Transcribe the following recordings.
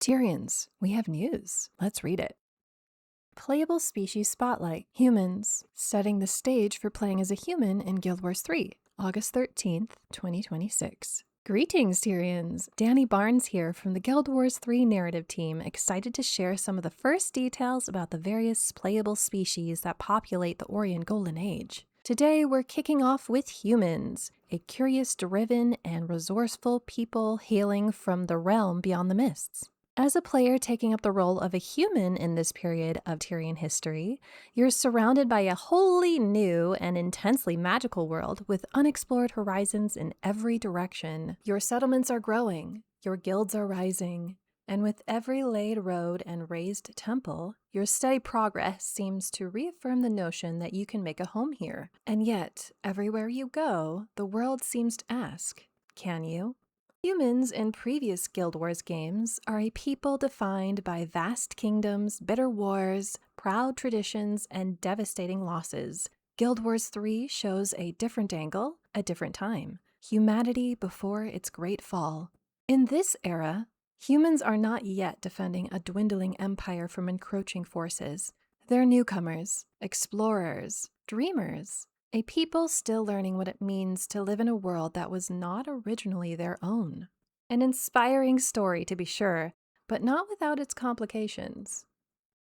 Tyrians, we have news. Let's read it. Playable species spotlight. Humans. Setting the stage for playing as a human in Guild Wars 3, August 13th, 2026. Greetings, Tyrians! Danny Barnes here from the Guild Wars 3 narrative team, excited to share some of the first details about the various playable species that populate the Orient Golden Age. Today, we're kicking off with humans, a curious, driven, and resourceful people hailing from the realm beyond the mists. As a player taking up the role of a human in this period of Tyrian history, you're surrounded by a wholly new and intensely magical world with unexplored horizons in every direction. Your settlements are growing, your guilds are rising, and with every laid road and raised temple, your steady progress seems to reaffirm the notion that you can make a home here. And yet, everywhere you go, the world seems to ask, can you? Humans in previous Guild Wars games are a people defined by vast kingdoms, bitter wars, proud traditions, and devastating losses. Guild Wars 3 shows a different angle, a different time. Humanity before its great fall. In this era, humans are not yet defending a dwindling empire from encroaching forces. They're newcomers, explorers, dreamers. A people still learning what it means to live in a world that was not originally their own. An inspiring story, to be sure, but not without its complications.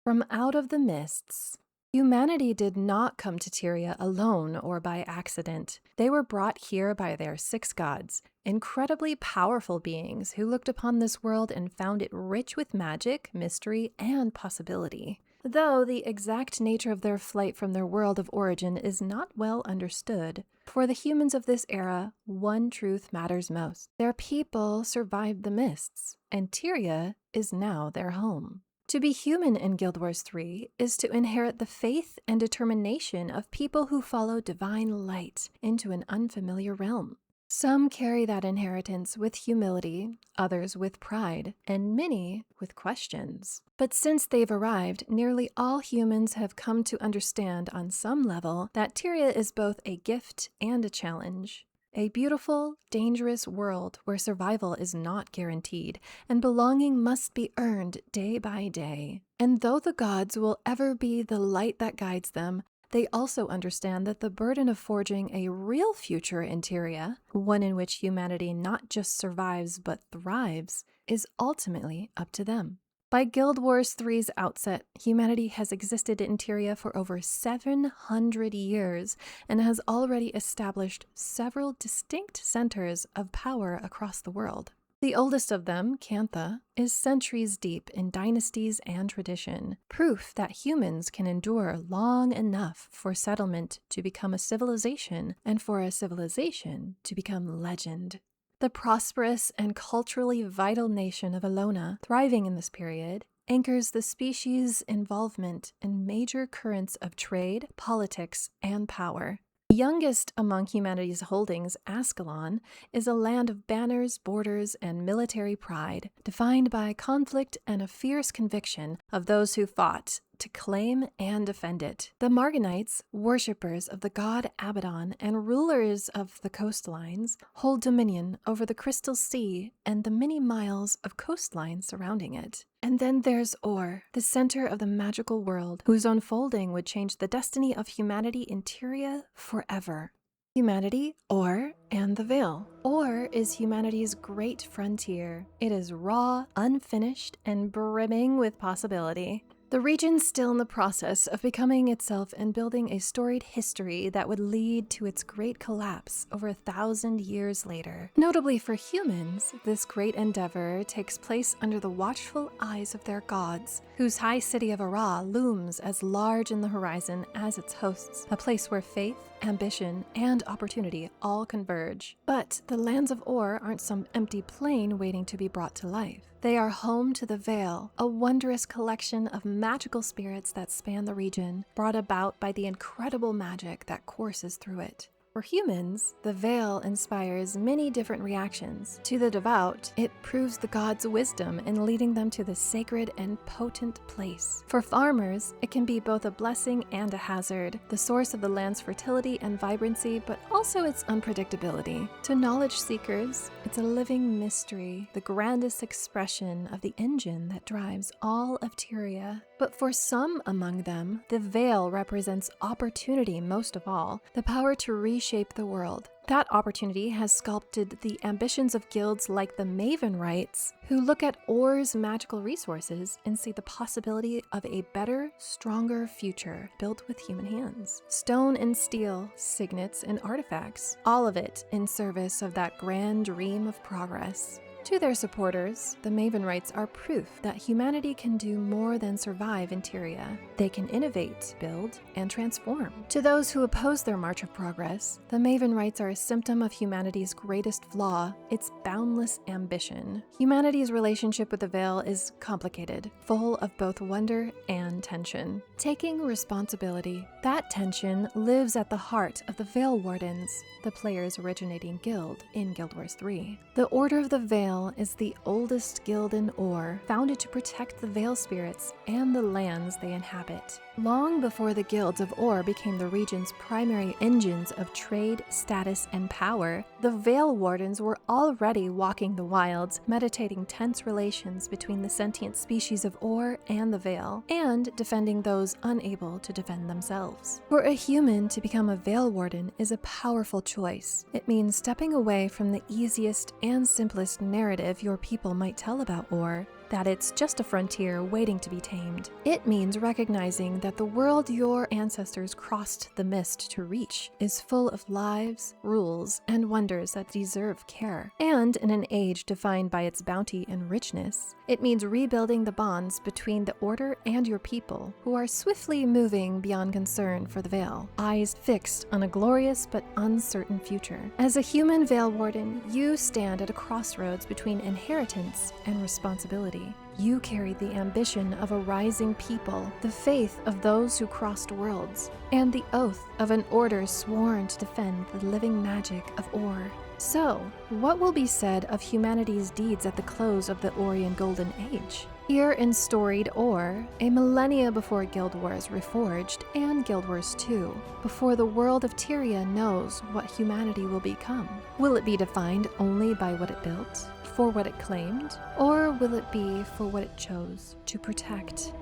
From out of the mists, humanity did not come to Tyria alone or by accident. They were brought here by their 6 gods, incredibly powerful beings who looked upon this world and found it rich with magic, mystery, and possibility. Though the exact nature of their flight from their world of origin is not well understood, for the humans of this era, one truth matters most. Their people survived the mists, and Tyria is now their home. To be human in Guild Wars 3 is to inherit the faith and determination of people who follow divine light into an unfamiliar realm. Some carry that inheritance with humility, others with pride, and many with questions. But since they've arrived, nearly all humans have come to understand on some level that Tyria is both a gift and a challenge. A beautiful, dangerous world where survival is not guaranteed, and belonging must be earned day by day. And though the gods will ever be the light that guides them, they also understand that the burden of forging a real future in Tyria, one in which humanity not just survives but thrives, is ultimately up to them. By Guild Wars 3's outset, humanity has existed in Tyria for over 700 years and has already established several distinct centers of power across the world. The oldest of them, Cantha, is centuries deep in dynasties and tradition, proof that humans can endure long enough for settlement to become a civilization and for a civilization to become legend. The prosperous and culturally vital nation of Alona, thriving in this period, anchors the species' involvement in major currents of trade, politics, and power. Youngest among humanity's holdings, Ascalon, is a land of banners, borders, and military pride, defined by conflict and a fierce conviction of those who fought to claim and defend it. The Marganites, worshippers of the god Abaddon and rulers of the coastlines, hold dominion over the Crystal Sea and the many miles of coastline surrounding it. And then there's Or, the center of the magical world, whose unfolding would change the destiny of humanity in Tyria forever. Humanity, Or, and the Veil. Or is humanity's great frontier. It is raw, unfinished, and brimming with possibility. The region's still in the process of becoming itself and building a storied history that would lead to its great collapse over 1,000 years later. Notably for humans, this great endeavor takes place under the watchful eyes of their gods, whose high city of Ara looms as large in the horizon as its hosts, a place where faith, ambition, and opportunity all converge. But the lands of Or aren't some empty plain waiting to be brought to life. They are home to the Veil, a wondrous collection of magical spirits that span the region, brought about by the incredible magic that courses through it. For humans, the veil inspires many different reactions. To the devout, it proves the gods' wisdom in leading them to the sacred and potent place. For farmers, it can be both a blessing and a hazard, the source of the land's fertility and vibrancy, but also its unpredictability. To knowledge seekers, it's a living mystery, the grandest expression of the engine that drives all of Tyria. But for some among them, the veil represents opportunity most of all, the power to reshape the world. That opportunity has sculpted the ambitions of guilds like the Mavenrites, who look at Or's magical resources and see the possibility of a better, stronger future built with human hands. Stone and steel, signets and artifacts, all of it in service of that grand dream of progress. To their supporters, the Mavenrites are proof that humanity can do more than survive in Tyria. They can innovate, build, and transform. To those who oppose their march of progress, the Mavenrites are a symptom of humanity's greatest flaw, its boundless ambition. Humanity's relationship with the Veil is complicated, full of both wonder and tension. Taking responsibility, that tension lives at the heart of the Veil Wardens, the player's originating guild in Guild Wars 3. The Order of the Veil is the oldest guild in Or, founded to protect the Veil spirits and the lands they inhabit. Long before the guilds of Or became the region's primary engines of trade, status, and power, the Veil Wardens were already walking the wilds, meditating tense relations between the sentient species of Or and the Veil, and defending those unable to defend themselves. For a human to become a Veil Warden is a powerful choice. It means stepping away from the easiest and simplest narrative your people might tell about Or, that it's just a frontier waiting to be tamed. It means recognizing that the world your ancestors crossed the mist to reach is full of lives, rules, and wonders that deserve care. And in an age defined by its bounty and richness, it means rebuilding the bonds between the Order and your people, who are swiftly moving beyond concern for the Veil, eyes fixed on a glorious but uncertain future. As a human Veil Warden, you stand at a crossroads between inheritance and responsibility. You carry the ambition of a rising people, the faith of those who crossed worlds, and the oath of an order sworn to defend the living magic of Or. So, what will be said of humanity's deeds at the close of the Orion Golden Age? Here in storied Or, a millennia before Guild Wars Reforged and Guild Wars 2, before the world of Tyria knows what humanity will become. Will it be defined only by what it built, for what it claimed, or will it be for what it chose to protect?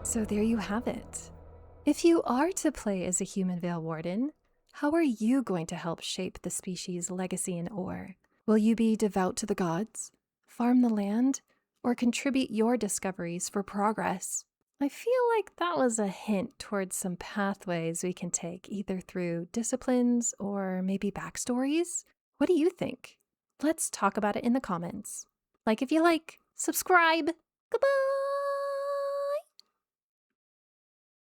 So there you have it. If you are to play as a human Veil Warden, how are you going to help shape the species' legacy in Or? Will you be devout to the gods, farm the land, or contribute your discoveries for progress? I feel like that was a hint towards some pathways we can take, either through disciplines or maybe backstories. What do you think? Let's talk about it in the comments. Like if you like, subscribe. Goodbye!